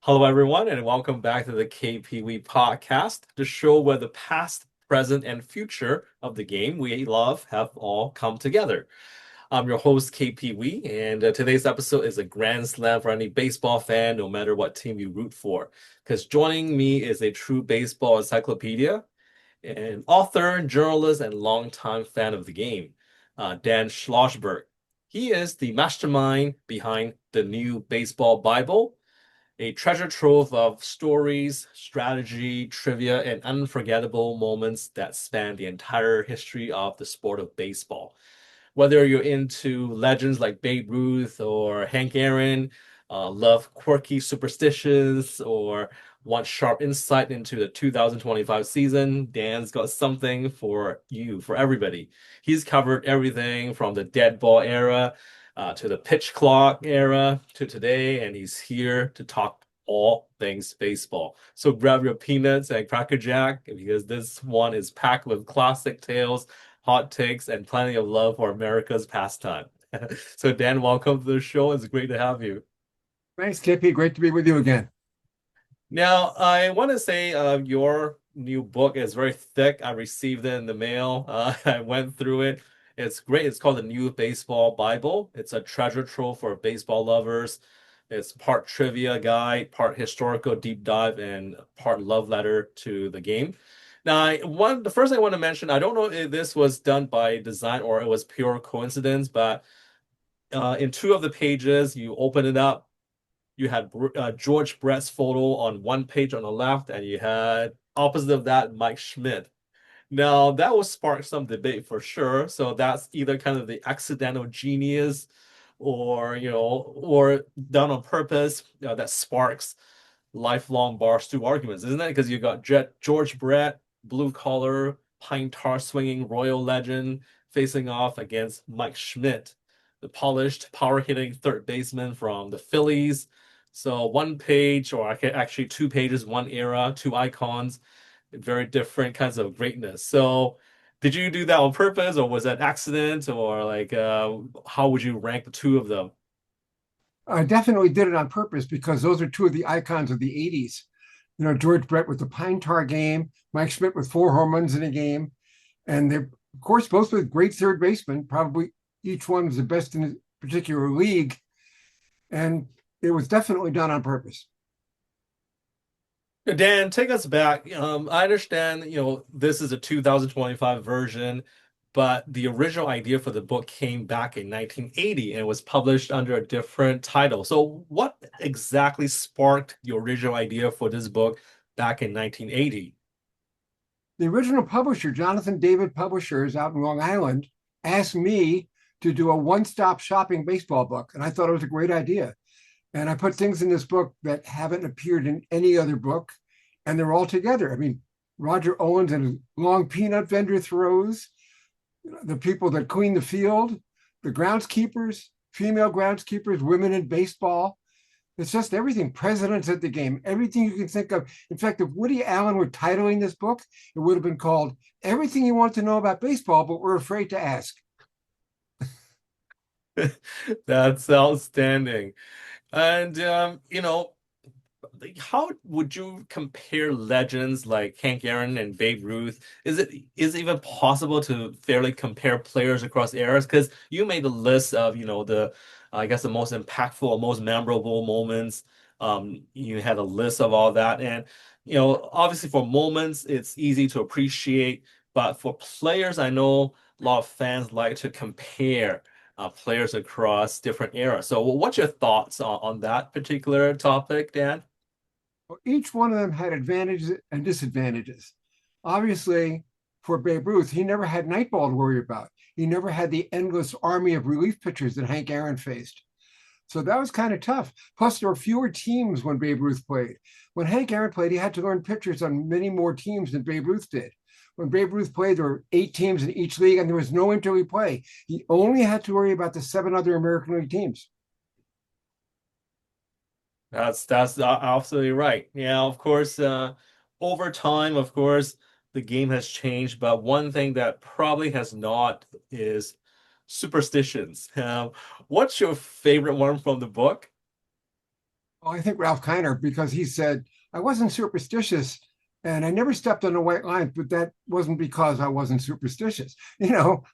Hello, everyone, and welcome back to the KPW podcast, the show where the past, present, and future of the game we love have all come together. I'm your host, KPW, and today's episode is a grand slam for any baseball fan, no matter what team you root for. Because joining me is a true baseball encyclopedia, an author, journalist, and longtime fan of the game, Dan Schlossberg. He is the mastermind behind the new Baseball Bible, a treasure trove of stories, strategy, trivia, and unforgettable moments that span the entire history of the sport of baseball. Whether you're into legends like Babe Ruth or Hank Aaron, love quirky superstitions, or want sharp insight into the 2025 season, Dan's got something for you, for everybody. He's covered everything from the dead ball era to the pitch clock era to today, and he's here to talk all things baseball. So grab your peanuts and Cracker Jack because this one is packed with classic tales, hot takes, and plenty of love for America's pastime. So Dan, welcome to the show. It's great to have you. Thanks, KP. Great to be with you again. Now, I want to say your new book is very thick. I received it in the mail. I went through it. It's great. It's called the New Baseball Bible. It's a treasure trove for baseball lovers. It's part trivia guide, part historical deep dive, and part love letter to the game. Now, the first thing I want to mention, I don't know if this was done by design or it was pure coincidence, but in two of the pages, you open it up, you had George Brett's photo on one page on the left, and you had opposite of that Mike Schmidt. Now that will spark some debate for sure. So that's either kind of the accidental genius, or or done on purpose. That sparks lifelong barstool arguments, isn't it? Because you got George Brett, blue collar, pine tar swinging royal legend, facing off against Mike Schmidt, the polished, power hitting third baseman from the Phillies. So one page, or actually two pages, one era, two icons, very different kinds of greatness. So did you do that on purpose, or was that accident, or like how would you rank the two of them? I definitely did it on purpose because those are two of the icons of the 80s. George Brett with the Pine Tar game, Mike Schmidt with four home runs in a game. And they're, of course, both with great third basemen. Probably each one was the best in a particular league. And it was definitely done on purpose. Dan, take us back. I understand, this is a 2025 version, but the original idea for the book came back in 1980 and was published under a different title. So, what exactly sparked the original idea for this book back in 1980? The original publisher, Jonathan David Publishers out in Long Island, asked me to do a one stop shopping baseball book. And I thought it was a great idea. And I put things in this book that haven't appeared in any other book, and they're all together. I mean, Roger Owens and his long peanut vendor throws, the people that clean the field, the groundskeepers, female groundskeepers, women in baseball. It's just everything. Presidents at the game, everything you can think of. In fact, if Woody Allen were titling this book, it would have been called Everything You Want to Know About Baseball, but We're Afraid to Ask. That's outstanding. And how would you compare legends like Hank Aaron and Babe Ruth? Is it even possible to fairly compare players across eras? Because you made a list of, the I guess the most impactful or most memorable moments. You had a list of all that. And, obviously for moments, it's easy to appreciate, but for players, I know a lot of fans like to compare players across different eras. So what's your thoughts on that particular topic, Dan? Well, each one of them had advantages and disadvantages. Obviously, for Babe Ruth, he never had night ball to worry about. He never had the endless army of relief pitchers that Hank Aaron faced. So that was kind of tough. Plus, there were fewer teams when Babe Ruth played. When Hank Aaron played, he had to learn pitchers on many more teams than Babe Ruth did. When Babe Ruth played, there were 8 teams in each league, and there was no interleague play. He only had to worry about the 7 other American League teams. That's absolutely right. Yeah, of course, over time, of course, the game has changed, but one thing that probably has not is superstitions. What's your favorite one from the book? I think Ralph Kiner, because he said, I wasn't superstitious and I never stepped on the white line, but that wasn't because I wasn't superstitious.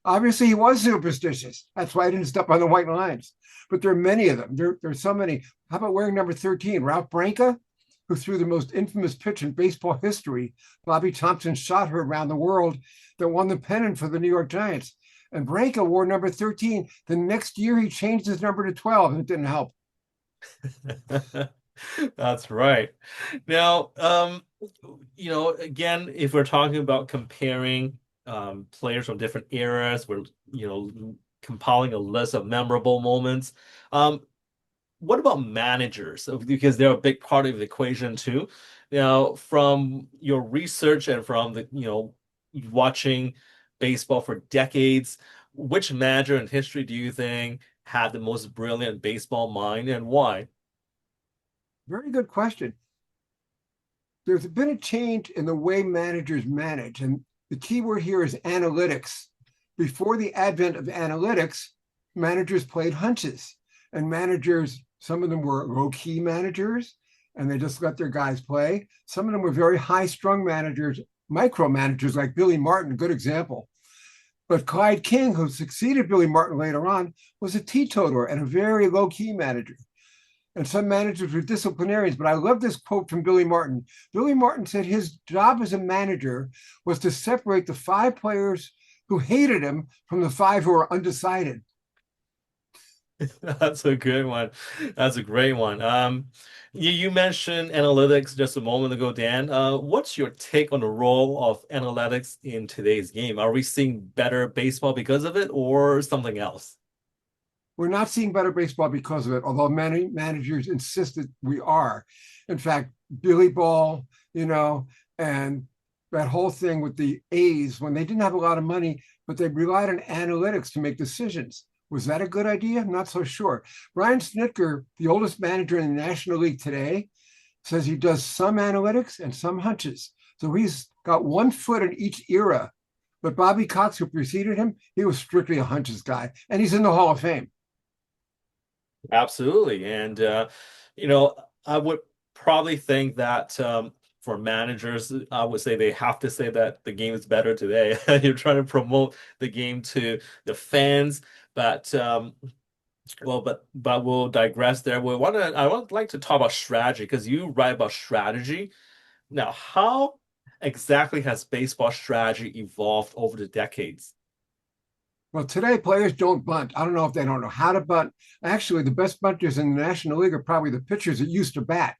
Obviously he was superstitious. That's why I didn't step on the white lines. But there are many of them. There's so many. How about wearing number 13? Ralph Branca, who threw the most infamous pitch in baseball history. Bobby Thompson shot her around the world that won the pennant for the New York Giants. And Branca wore number 13. The next year he changed his number to 12 and it didn't help. That's right. Now, again, if we're talking about comparing players from different eras, we're, compiling a list of memorable moments. Um, what about managers? Because they're a big part of the equation too. Now, from your research and from the, watching baseball for decades, which manager in history do you think had the most brilliant baseball mind and why? Very good question. There's been a change in the way managers manage. And the key word here is analytics. Before the advent of analytics, managers played hunches. And managers, some of them were low-key managers, and they just let their guys play. Some of them were very high-strung managers, micromanagers like Billy Martin, good example. But Clyde King, who succeeded Billy Martin later on, was a teetotaler and a very low-key manager. And some managers were disciplinarians. But I love this quote from Billy Martin. Billy Martin said his job as a manager was to separate the 5 players who hated him from the 5 who were undecided. That's a good one. That's a great one. You mentioned analytics just a moment ago, Dan. What's your take on the role of analytics in today's game? Are we seeing better baseball because of it or something else? We're not seeing better baseball because of it, although many managers insist that we are. In fact, Billy Ball, and that whole thing with the A's when they didn't have a lot of money, but they relied on analytics to make decisions. Was that a good idea? I'm not so sure. Brian Snitker, the oldest manager in the National League today, says he does some analytics and some hunches. So he's got one foot in each era. But Bobby Cox, who preceded him, he was strictly a hunches guy, and he's in the Hall of Fame. Absolutely. And, I would probably think that for managers, I would say they have to say that the game is better today. You're trying to promote the game to the fans, but but we'll digress there. I would like to talk about strategy because you write about strategy. Now, how exactly has baseball strategy evolved over the decades? Well, today players don't bunt. I don't know if they don't know how to bunt. Actually, the best bunters in the National League are probably the pitchers that used to bat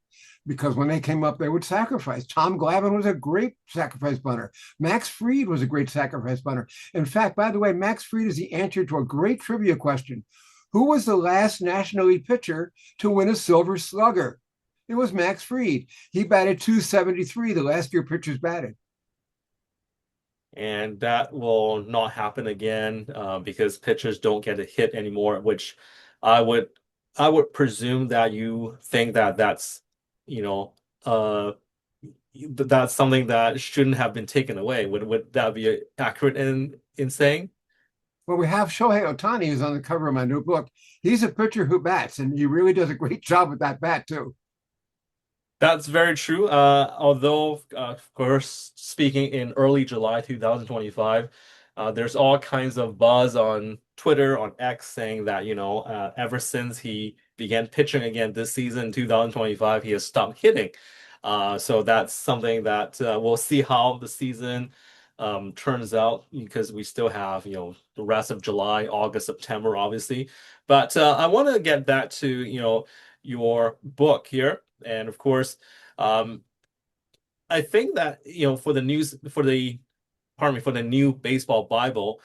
because when they came up, they would sacrifice. Tom Glavine was a great sacrifice bunter. Max Fried was a great sacrifice bunter. In fact, by the way, Max Fried is the answer to a great trivia question. Who was the last National League pitcher to win a Silver Slugger? It was Max Fried. He batted 273 the last year pitchers batted. And that will not happen again because pitchers don't get a hit anymore, which I would I would presume that you think that that's you know uh that's something that shouldn't have been taken away. Would that be accurate in saying? Well, we have Shohei Ohtani, who's on the cover of my new book. He's a pitcher who bats, and he really does a great job with that bat, too. That's very true. Although, of course, speaking in early July 2025, there's all kinds of buzz on Twitter, on X, saying that, ever since he began pitching again this season, 2025, he has stopped hitting. So that's something that we'll see how the season turns out because we still have, the rest of July, August, September, obviously. But I want to get back to, your book here. And of course, um, I think that, pardon me, for the new baseball Bible,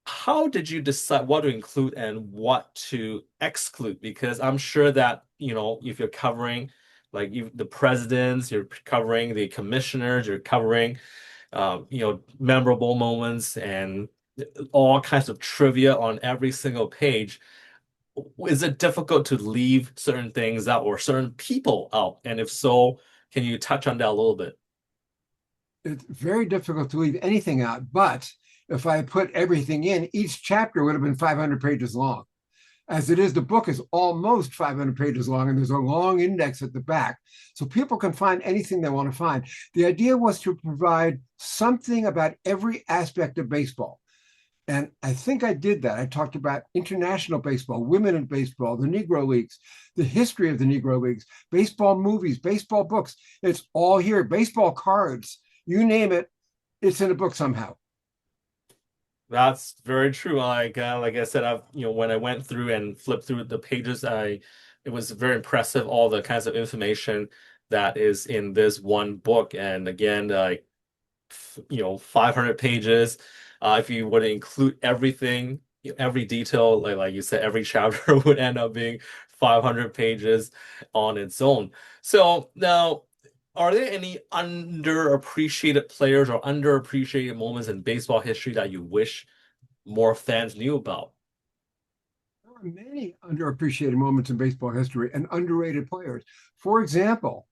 how did you decide what to include and what to exclude? Because I'm sure that, if you're covering the presidents, you're covering the commissioners, you're covering, memorable moments and all kinds of trivia on every single page. Is it difficult to leave certain things out or certain people out? And if so, can you touch on that a little bit? It's very difficult to leave anything out, but if I put everything in, each chapter would have been 500 pages long. As it is, the book is almost 500 pages long, and there's a long index at the back. So people can find anything they want to find. The idea was to provide something about every aspect of baseball. And I think I did that. I talked about international baseball, women in baseball, the Negro Leagues, the history of the Negro Leagues, baseball movies, baseball books. It's all here. Baseball cards, you name it, it's in a book somehow. That's very true. Like I said, I've when I went through and flipped through the pages, I it was very impressive all the kinds of information that is in this one book. And again, 500 pages. If you were to include everything, every detail, like you said, every chapter would end up being 500 pages on its own. So now, are there any underappreciated players or underappreciated moments in baseball history that you wish more fans knew about? There are many underappreciated moments in baseball history and underrated players. For example,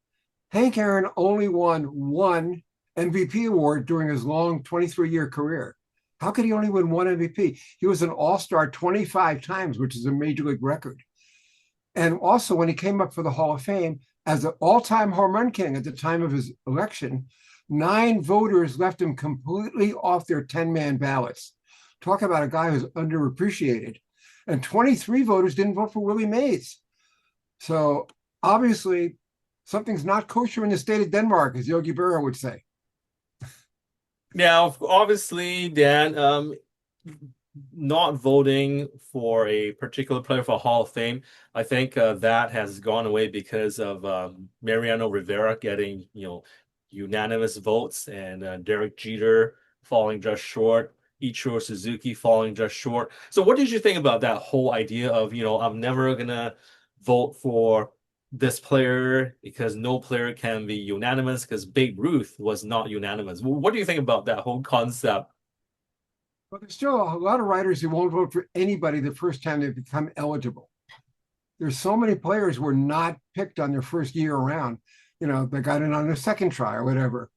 Hank Aaron only won one MVP award during his long 23-year career. How could he only win one MVP? He was an all-star 25 times, which is a major league record. And also, when he came up for the Hall of Fame as the all-time home run king at the time of his election, 9 voters left him completely off their 10-man ballots. Talk about a guy who's underappreciated. And 23 voters didn't vote for Willie Mays. So obviously, something's not kosher in the state of Denmark, as Yogi Berra would say. Now, obviously, Dan, not voting for a particular player for Hall of Fame, I think that has gone away because of Mariano Rivera getting, unanimous votes and Derek Jeter falling just short, Ichiro Suzuki falling just short. So what did you think about that whole idea of, I'm never gonna vote for this player because no player can be unanimous because Babe Ruth was not unanimous. What do you think about that whole concept? But there's still a lot of writers who won't vote for anybody the first time they become eligible. There's so many players who were not picked on their first year around. They got in on their second try or whatever.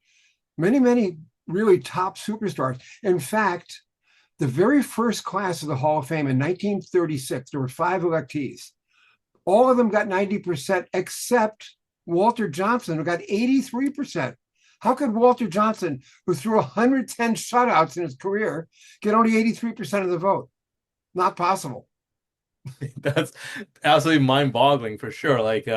Many, many really top superstars. In fact, the very first class of the Hall of Fame in 1936, there were 5 electees. All of them got 90% except Walter Johnson, who got 83%. How could Walter Johnson, who threw 110 shutouts in his career, get only 83% of the vote? Not possible. That's absolutely mind-boggling for sure. Like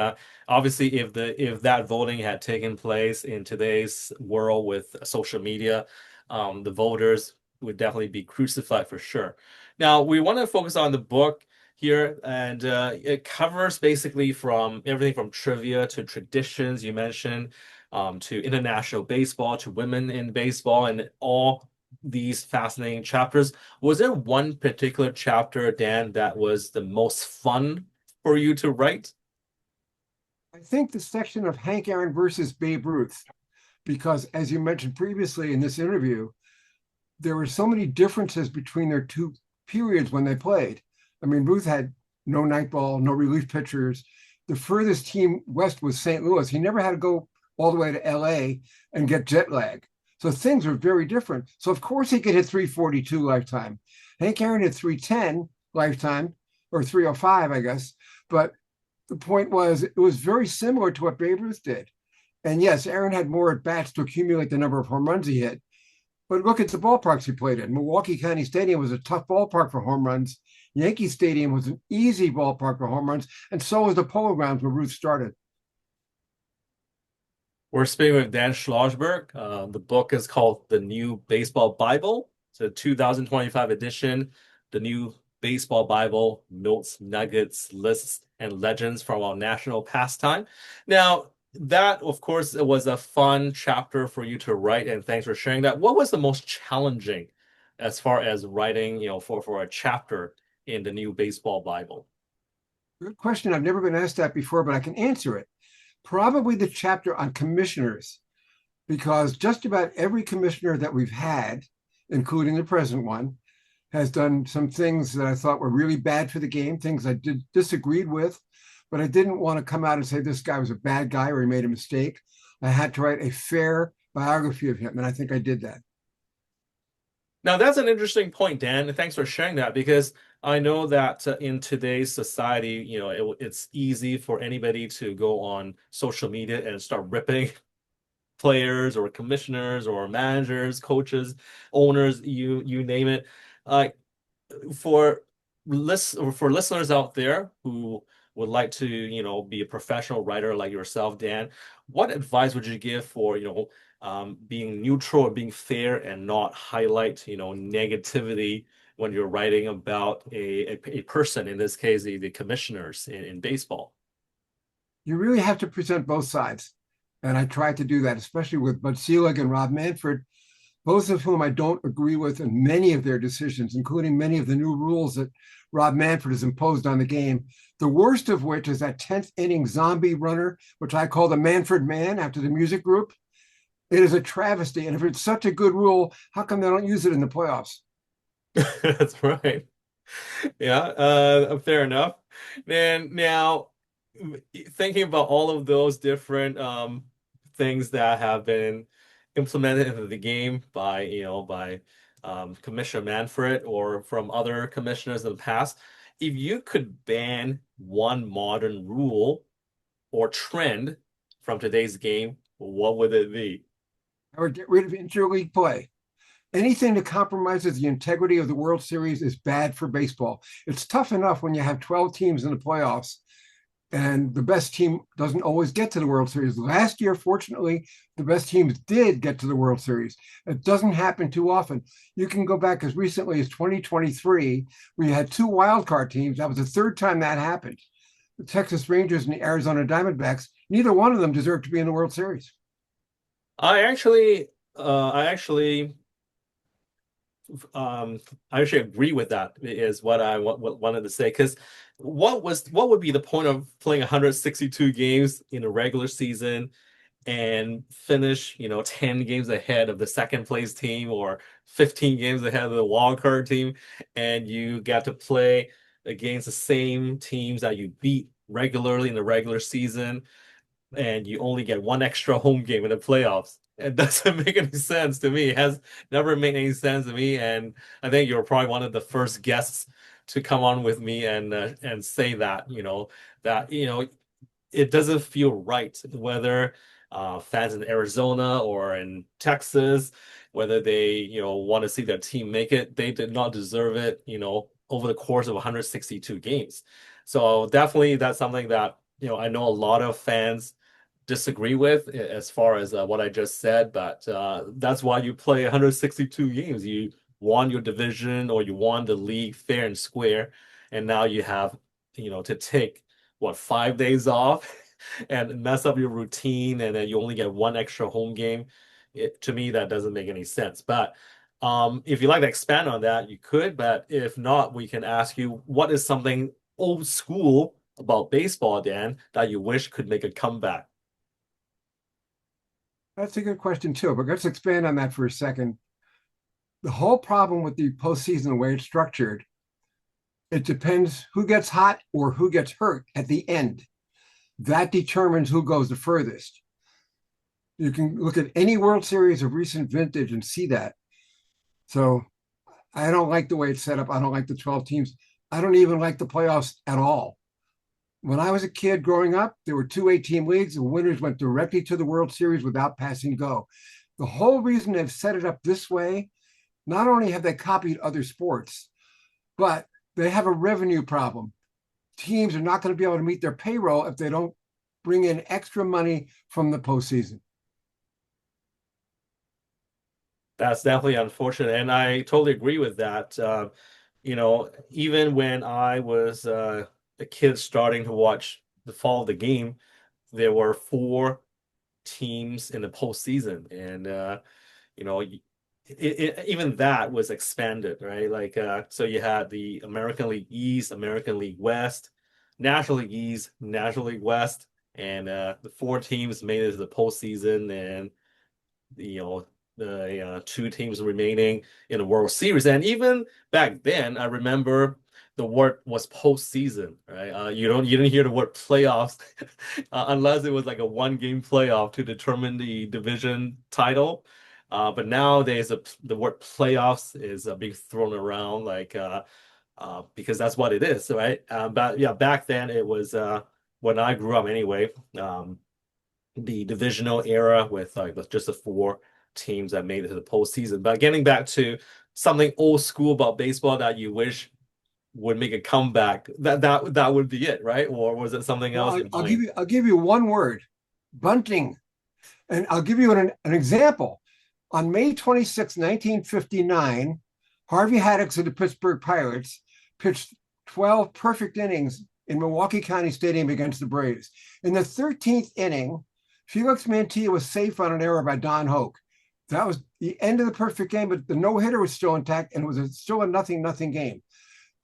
obviously if that voting had taken place in today's world with social media, the voters would definitely be crucified for sure. Now we want to focus on the book here, and it covers basically from everything from trivia to traditions you mentioned, to international baseball, to women in baseball, and all these fascinating chapters. Was there one particular chapter, Dan, that was the most fun for you to write? I think the section of Hank Aaron versus Babe Ruth, because as you mentioned previously in this interview, there were so many differences between their two periods when they played. I mean, Ruth had no night ball, no relief pitchers. The furthest team west was St. Louis. He never had to go all the way to LA and get jet lag. So things were very different. So of course he could hit 342 lifetime. Hank Aaron hit 310 lifetime, or 305, I guess. But the point was, it was very similar to what Babe Ruth did. And yes, Aaron had more at bats to accumulate the number of home runs he hit. But look at the ballparks he played in. Milwaukee County Stadium was a tough ballpark for home runs. Yankee Stadium was an easy ballpark for home runs, and so was the Polo Grounds where Ruth started. We're speaking with Dan Schlossberg. The book is called The New Baseball Bible. It's a 2025 edition. The New Baseball Bible, notes, nuggets, lists, and legends from our national pastime. Now, that, of course, it was a fun chapter for you to write, and thanks for sharing that. What was the most challenging as far as writing, for a chapter in the New Baseball Bible? Good question. I've never been asked that before, but I can answer it. Probably the chapter on commissioners, because just about every commissioner that we've had, including the present one, has done some things that I thought were really bad for the game, things I disagreed with, but I didn't want to come out and say this guy was a bad guy or he made a mistake. I had to write a fair biography of him, and I think I did that. Now, that's an interesting point, Dan, and thanks for sharing that because I know that in today's society, it's easy for anybody to go on social media and start ripping players or commissioners or managers, coaches, owners, you name it. Uh, for for listeners out there who would like to, be a professional writer like yourself, Dan, what advice would you give for, being neutral or being fair and not highlight, negativity when you're writing about a person, in this case, the commissioners in baseball? You really have to present both sides. And I tried to do that, especially with Bud Selig and Rob Manfred, both of whom I don't agree with in many of their decisions, including many of the new rules that Rob Manfred has imposed on the game. The worst of which is that 10th inning zombie runner, which I call the Manfred Man after the music group. It is a travesty. And if it's such a good rule, how come they don't use it in the playoffs? That's right. Yeah, fair enough. And now, thinking about all of those different things that have been implemented into the game by, Commissioner Manfred or from other commissioners in the past, if you could ban one modern rule or trend from today's game, what would it be? Or get rid of interleague play. Anything that compromises the integrity of the World Series is bad for baseball. It's tough enough when you have 12 teams in the playoffs and the best team doesn't always get to the World Series. Last year, fortunately, the best teams did get to the World Series. It doesn't happen too often. You can go back as recently as 2023, where you had two wild card teams. That was the third time that happened. The Texas Rangers and the Arizona Diamondbacks, neither one of them deserved to be in the World Series. I actually um I actually agree with that is what I wanted to say because what would be the point of playing 162 games in a regular season and finish 10 games ahead of the second place team or 15 games ahead of the wild card team, and you got to play against the same teams that you beat regularly in the regular season, and you only get one extra home game in the playoffs. It doesn't make any sense to me. It has never made any sense to me, and I think you're probably one of the first guests to come on with me and say that, it doesn't feel right whether fans in Arizona or in Texas, whether they, want to see their team make it, they did not deserve it, over the course of 162 games. So definitely that's something that, I know a lot of fans disagree with as far as what I just said, but that's why you play 162 games. You won your division or you won the league fair and square, and now you have, to take what 5 days off and mess up your routine, and then you only get one extra home game. To me, that doesn't make any sense. But if you'd like to expand on that, you could. But if not, we can ask you what is something old school about baseball, Dan, that you wish could make a comeback. That's a good question, too. But let's expand on that for a second. The whole problem with the postseason, the way it's structured, it depends who gets hot or who gets hurt at the end. That determines who goes the furthest. You can look at any World Series of recent vintage and see that. So I don't like the way it's set up. I don't like the 12 teams. I don't even like the playoffs at all. When I was a kid growing up, there were two 8-team leagues. The winners went directly to the World Series without passing go. The whole reason they've set it up this way, not only have they copied other sports, but they have a revenue problem. Teams are not going to be able to meet their payroll if they don't bring in extra money from the postseason. That's definitely unfortunate, and I totally agree with that. Even when I was a kid starting to watch the fall of the game, there were four teams in the postseason, and you know, even that was expanded, right? Like, so you had the American League East, American League West, National League East, National League West, and the four teams made it to the postseason, and you know the two teams remaining in the World Series. And even back then, I remember the word was postseason, right? You didn't hear the word playoffs unless it was like a one game playoff to determine the division title. But nowadays, the word playoffs is being thrown around because that's what it is, right? But yeah, back then it was when I grew up anyway, the divisional era with just the four teams that made it to the postseason. But getting back to something old school about baseball that you wish would make a comeback, that would be it, right? Or was it something Well, else I, in I'll give mind? you I'll give you one word, bunting, and I'll give you an example. On May 26, 1959, Harvey Haddix of the Pittsburgh Pirates pitched 12 perfect innings in Milwaukee County Stadium against the Braves. In the 13th inning, Felix Mantilla was safe on an error by Don Hoke. That was the end of the perfect game, but the no hitter was still intact and it was still a nothing game.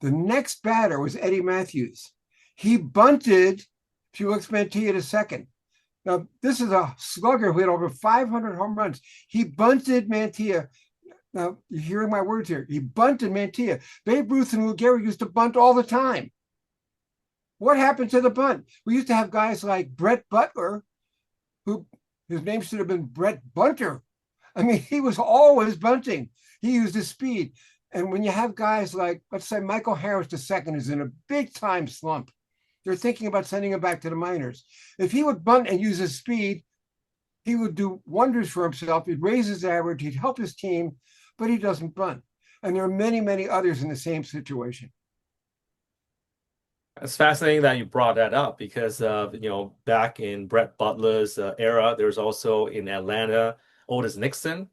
The next batter was Eddie Matthews. He bunted Felix Mantilla to second. Now, this is a slugger who had over 500 home runs. He bunted Mantilla. Now, you're hearing my words here. He bunted Mantilla. Babe Ruth and Lou Gehrig used to bunt all the time. What happened to the bunt? We used to have guys like Brett Butler, who his name should have been Brett Bunter. I mean, he was always bunting. He used his speed. And when you have guys like, let's say, Michael Harris II is in a big time slump, they're thinking about sending him back to the minors. If he would bunt and use his speed, he would do wonders for himself. He'd raise his average, he'd help his team, but he doesn't bunt. And there are many others in the same situation. It's fascinating that you brought that up because back in Brett Butler's era, there's also in Atlanta Otis Nixon,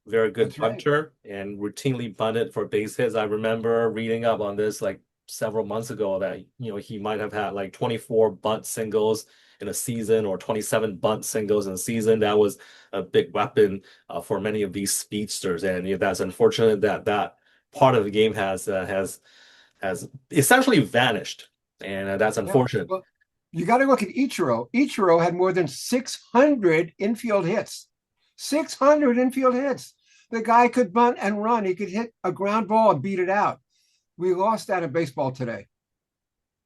very good That's right. punter and routinely bunted for base hits. I remember reading up on this like several months ago that he might have had like 24 bunt singles in a season or 27 bunt singles in a season. That was a big weapon for many of these speedsters, and that's unfortunate that that part of the game has essentially vanished, and that's Yeah. unfortunate. Well, you got to look at Ichiro. Ichiro had more than 600 infield hits. 600 infield hits. The guy could bunt and run. He could hit a ground ball and beat it out. We lost that in baseball today.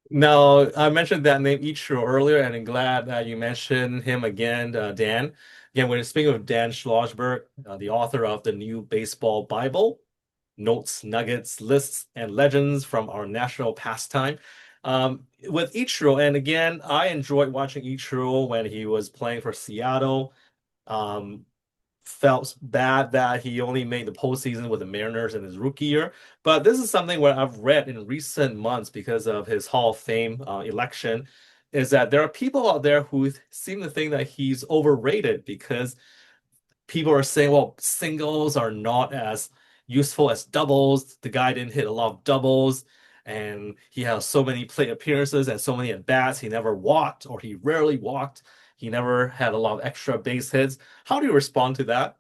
Now, I mentioned that name Ichiro earlier, and I'm glad that you mentioned him again, Dan. Again, we're speaking of Dan Schlossberg, the author of the New Baseball Bible, notes, nuggets, lists, and legends from our national pastime. With Ichiro, and again, I enjoyed watching Ichiro when he was playing for Seattle. Um, Felt bad that he only made the postseason with the Mariners in his rookie year. But this is something where I've read in recent months because of his Hall of Fame election, is that there are people out there who seem to think that he's overrated because people are saying, well, singles are not as useful as doubles. The guy didn't hit a lot of doubles, and he has so many plate appearances and so many at bats. He never walked, or he rarely walked. He never had a lot of extra base hits. How do you respond to that?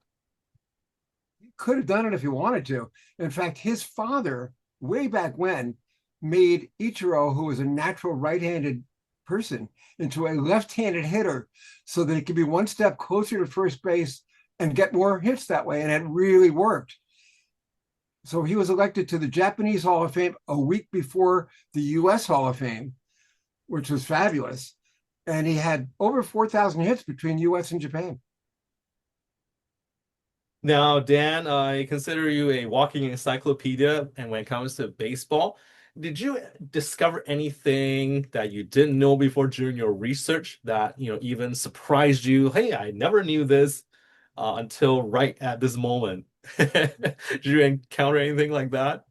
He could have done it if he wanted to. In fact, his father, way back when, made Ichiro, who was a natural right-handed person, into a left-handed hitter so that he could be one step closer to first base and get more hits that way. And it really worked. So he was elected to the Japanese Hall of Fame a week before the US Hall of Fame, which was fabulous. And he had over 4,000 hits between US and Japan. Now, Dan, I consider you a walking encyclopedia, and when it comes to baseball, did you discover anything that you didn't know before during your research that, even surprised you? Hey, I never knew this until right at this moment. Did you encounter anything like that?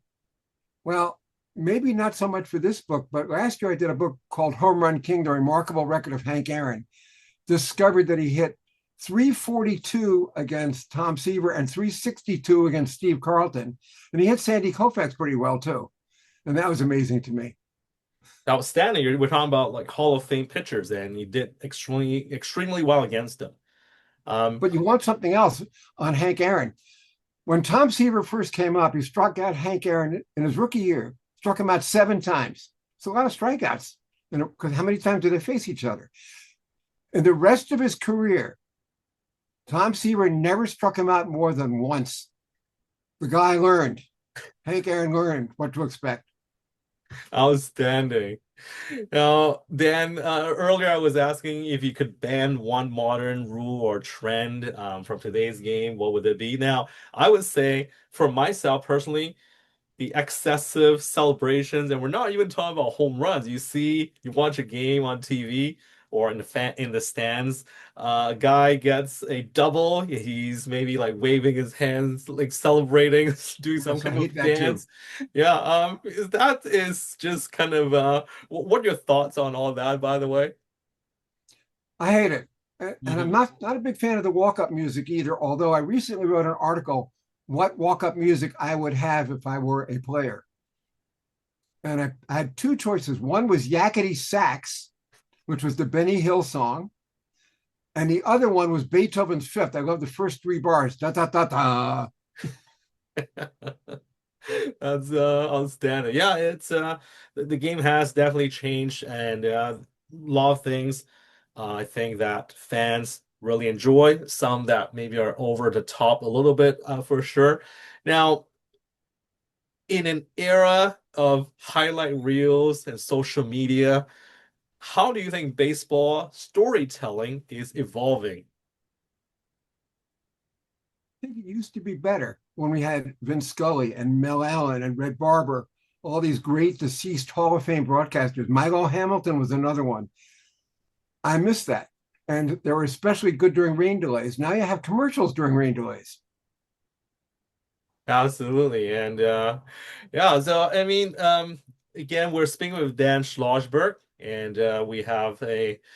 Well, maybe not so much for this book, but last year I did a book called Home Run King, The Remarkable Record of Hank Aaron. Discovered that he hit 342 against Tom Seaver and 362 against Steve Carlton. And he hit Sandy Koufax pretty well too. And that was amazing to me. Outstanding. We're talking about like Hall of Fame pitchers, and you did extremely well against them. Um, But you want something else on Hank Aaron. When Tom Seaver first came up, he struck out Hank Aaron in his rookie year, struck him out 7 times. It's a lot of strikeouts. Because how many times did they face each other? In the rest of his career, Tom Seaver never struck him out more than once. The guy learned. Hank Aaron learned what to expect. Outstanding. Now, Dan, earlier I was asking if you could ban one modern rule or trend from today's game, what would it be? Now, I would say for myself personally, the excessive celebrations, and we're not even talking about home runs. You watch a game on TV or in the stands, a guy gets a double, he's maybe like waving his hands, like celebrating, doing some Yes, I kind of hate that too. dance. Yeah, that is just kind of what are your thoughts on all that, by the way? I hate it. And I'm Hmm. not a big fan of the walk-up music either, although I recently wrote an article what walk-up music I would have if I were a player. And I had two choices. One was Yakety Sax, which was the Benny Hill song, and the other one was Beethoven's Fifth. I love the first three bars. Da da da da. That's outstanding. Yeah, it's the game has definitely changed and a lot of things I think that fans really enjoy, some that maybe are over the top a little bit for sure. Now, in an era of highlight reels and social media, how do you think baseball storytelling is evolving? I think it used to be better when we had Vince Scully and Mel Allen and Red Barber, all these great deceased Hall of Fame broadcasters. Milo Hamilton was another one. I miss that. And they were especially good during rain delays. Now you have commercials during rain delays. Absolutely. And yeah, so I mean, again, we're speaking with Dan Schlossberg, and we have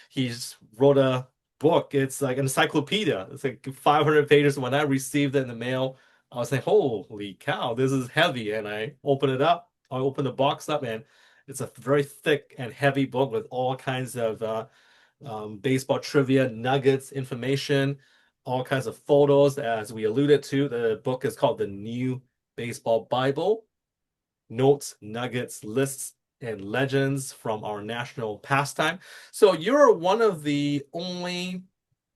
he's wrote a book. It's like an encyclopedia. It's like 500 pages. When I received it in the mail, I was like, holy cow, this is heavy. And I open it up, I open the box up, and it's a very thick and heavy book with all kinds of baseball trivia, nuggets, information, all kinds of photos. As we alluded to, the book is called The New Baseball Bible: Notes, Nuggets, Lists, and Legends from Our National Pastime. So you're one of the only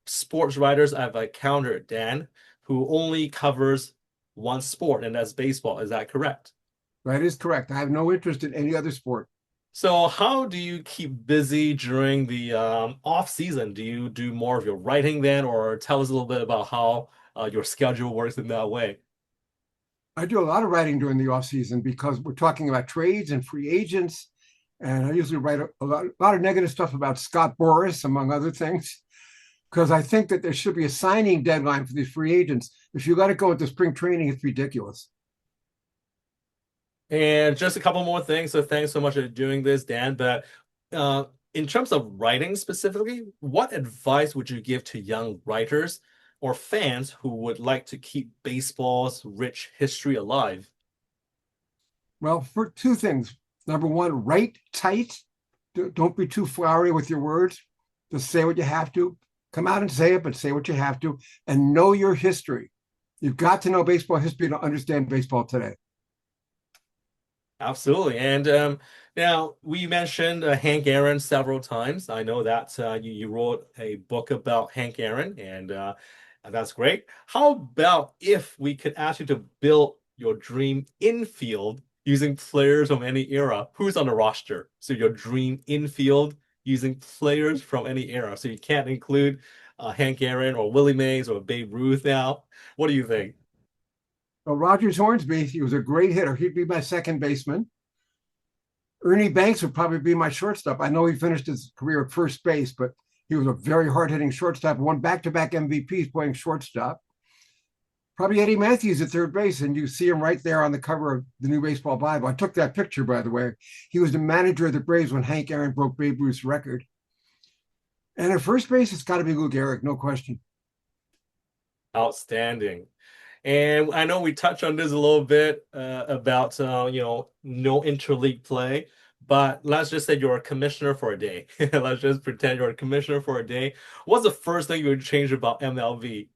sports writers I've encountered, Dan, who only covers one sport, and that's baseball. Is that correct? That is correct. I have no interest in any other sport. So how do you keep busy during the off season? Do you do more of your writing then, or tell us a little bit about how your schedule works in that way? I do a lot of writing during the off season because we're talking about trades and free agents. And I usually write a lot of negative stuff about Scott Boras, among other things, because I think that there should be a signing deadline for these free agents. If you let it go into spring training, it's ridiculous. And just a couple more things. So thanks so much for doing this, Dan. But uh, in terms of writing specifically, what advice would you give to young writers or fans who would like to keep baseball's rich history alive? Well, for two things. Number one, write tight. Don't be too flowery with your words. Just say what you have to. Come out and say it, but say what you have to. And know your history. You've got to know baseball history to understand baseball today. Absolutely. And now we mentioned Hank Aaron several times. I know that you wrote a book about Hank Aaron, and that's great. How about if we could ask you to build your dream infield using players from any era? Who's on the roster? So your dream infield using players from any era. So you can't include Hank Aaron or Willie Mays or Babe Ruth now. What do you think? Well, Rogers Hornsby, he was a great hitter. He'd be my second baseman. Ernie Banks would probably be my shortstop. I know he finished his career at first base, but he was a very hard hitting shortstop, won back to back MVPs playing shortstop. Probably Eddie Matthews at third base, and you see him right there on the cover of the New Baseball Bible. I took that picture, by the way. He was the manager of the Braves when Hank Aaron broke Babe Ruth's record. And at first base, it's got to be Lou Gehrig, no question. Outstanding. And I know we touched on this a little bit about no interleague play, but let's just say you're a commissioner for a day. Let's just pretend you're a commissioner for a day. What's the first thing you would change about MLB?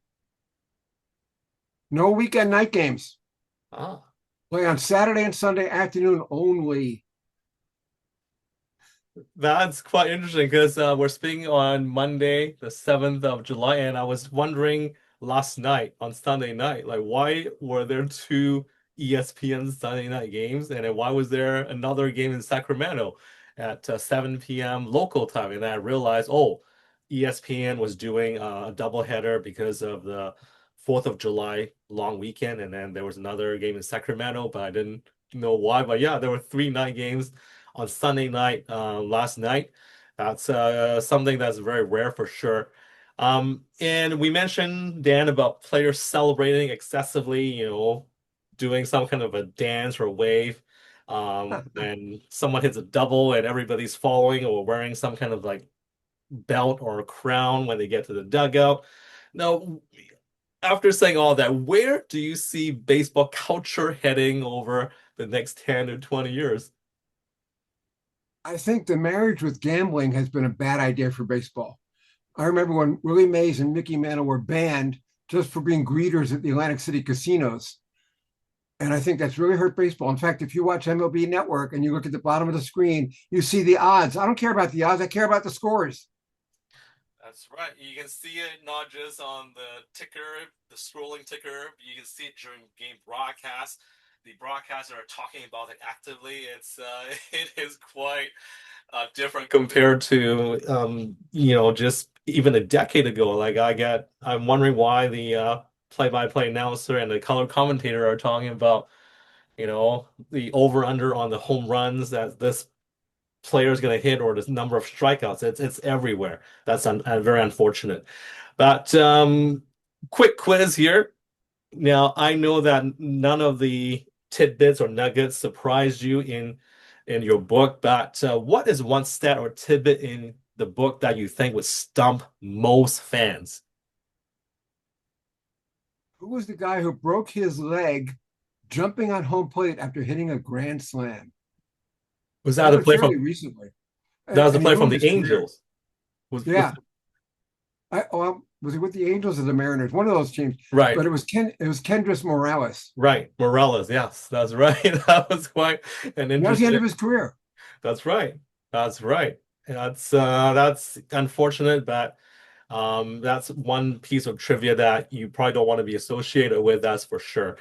No weekend night games. Ah, Play on Saturday and Sunday afternoon only. that's quite interesting because we're speaking on Monday, the 7th of July, and I was wondering last night on Sunday night, like why were there two ESPN Sunday night games, and then why was there another game in Sacramento at 7 p.m. local time? And then I realized, oh, ESPN was doing a doubleheader because of the 4th of July long weekend, and then there was another game in Sacramento, but I didn't know why. But yeah, there were three night games on Sunday night last night. That's something that's very rare for sure. And we mentioned, Dan, about players celebrating excessively, doing some kind of a dance or wave. When someone hits a double and everybody's following or wearing some kind of like belt or a crown when they get to the dugout. Now, after saying all that, where do you see baseball culture heading over the next 10 to 20 years? I think the marriage with gambling has been a bad idea for baseball. I remember when Willie Mays and Mickey Mantle were banned just for being greeters at the Atlantic City casinos. And I think that's really hurt baseball. In fact, if you watch MLB Network and you look at the bottom of the screen, you see the odds. I don't care about the odds, I care about the scores. That's right. You can see it not just on the ticker, the scrolling ticker. You can see it during game broadcasts. The broadcasters are talking about it actively. It's it is quite different compared to just even a decade ago. Like I'm wondering why the play-by-play announcer and the color commentator are talking about the over under on the home runs that this player is going to hit or the number of strikeouts. It's everywhere. That's very unfortunate. But quick quiz here. Now I know that none of the tidbits or nuggets surprised you in your book, but what is one stat or tidbit in the book that you think would stump most fans? Who was the guy who broke his leg jumping on home plate after hitting a grand slam? Was It that a happened play fairly from recently. that was a And he play from ruined the his career. Angels? Was Yeah. Was it with the Angels or the Mariners? One of those teams. right. But it was Kendrys Morales. Right, Morales. Yes, that's right. That was quite an And that was the end interesting. of his career. That's right. That's right. That's unfortunate, but that's one piece of trivia that you probably don't want to be associated with. That's for sure.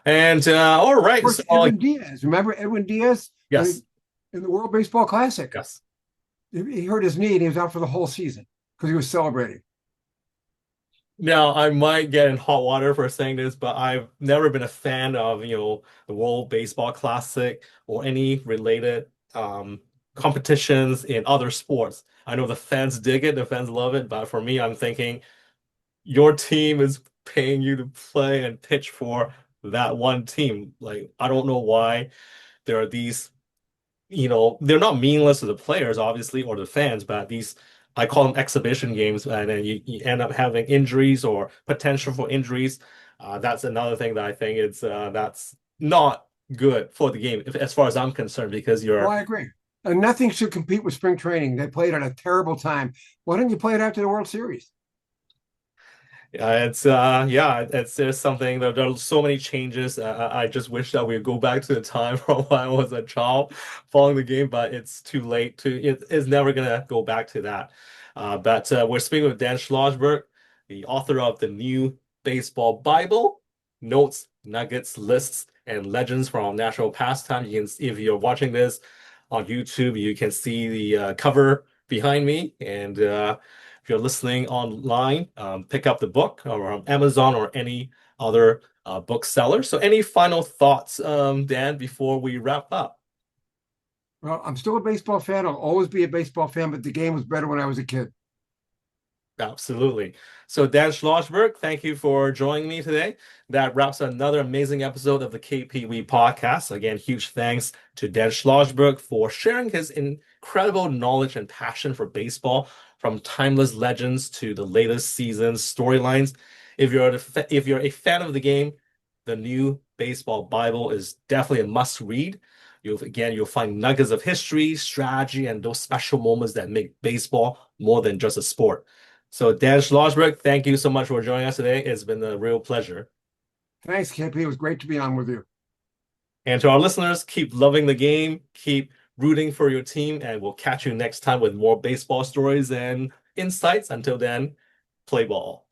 And all Of right, course, so Edwin Diaz. Remember Edwin Diaz yes, in the World Baseball Classic? yes. He hurt his knee and he was out for the whole season because he was celebrating. Now, I might get in hot water for saying this, but I've never been a fan of, the World Baseball Classic or any related competitions in other sports. I know the fans dig it, the fans love it, but for me, I'm thinking your team is paying you to play and pitch for that one team. Like, I don't know why there are these they're not meaningless to the players, obviously, or the fans, but these, I call them exhibition games, and then you end up having injuries or potential for injuries. That's another thing that I think that's not good for the game, as far as I'm concerned, because Oh, you're I agree. And nothing should compete with spring training. They played at a terrible time. Why don't you play it after the World Series? it's there's something there are so many changes. I just wish that we could go back to the time from when I was a child following the game, but it's too late it's never gonna go back to that. But we're speaking with Dan Schlossberg, the author of the new baseball Bible, notes, nuggets, lists, and legends from national pastime. You can, if you're watching this on YouTube, you can see the cover behind me, and if you're listening online, pick up the book or on Amazon or any other bookseller. So, any final thoughts, Dan, before we wrap up? Well, I'm still a baseball fan. I'll always be a baseball fan, but the game was better when I was a kid. Absolutely. So, Dan Schlossberg, thank you for joining me today. That wraps another amazing episode of the KPW podcast. Again, huge thanks to Dan Schlossberg for sharing his incredible knowledge and passion for baseball, from timeless legends to the latest season's storylines. If you're a fan of the game, the new Baseball Bible is definitely a must read. You'll find nuggets of history, strategy, and those special moments that make baseball more than just a sport. So, Dan Schlossberg, thank you so much for joining us today. It's been a real pleasure. Thanks, KP. It was great to be on with you. And to our listeners, keep loving the game, keep rooting for your team, and we'll catch you next time with more baseball stories and insights. Until then, play ball.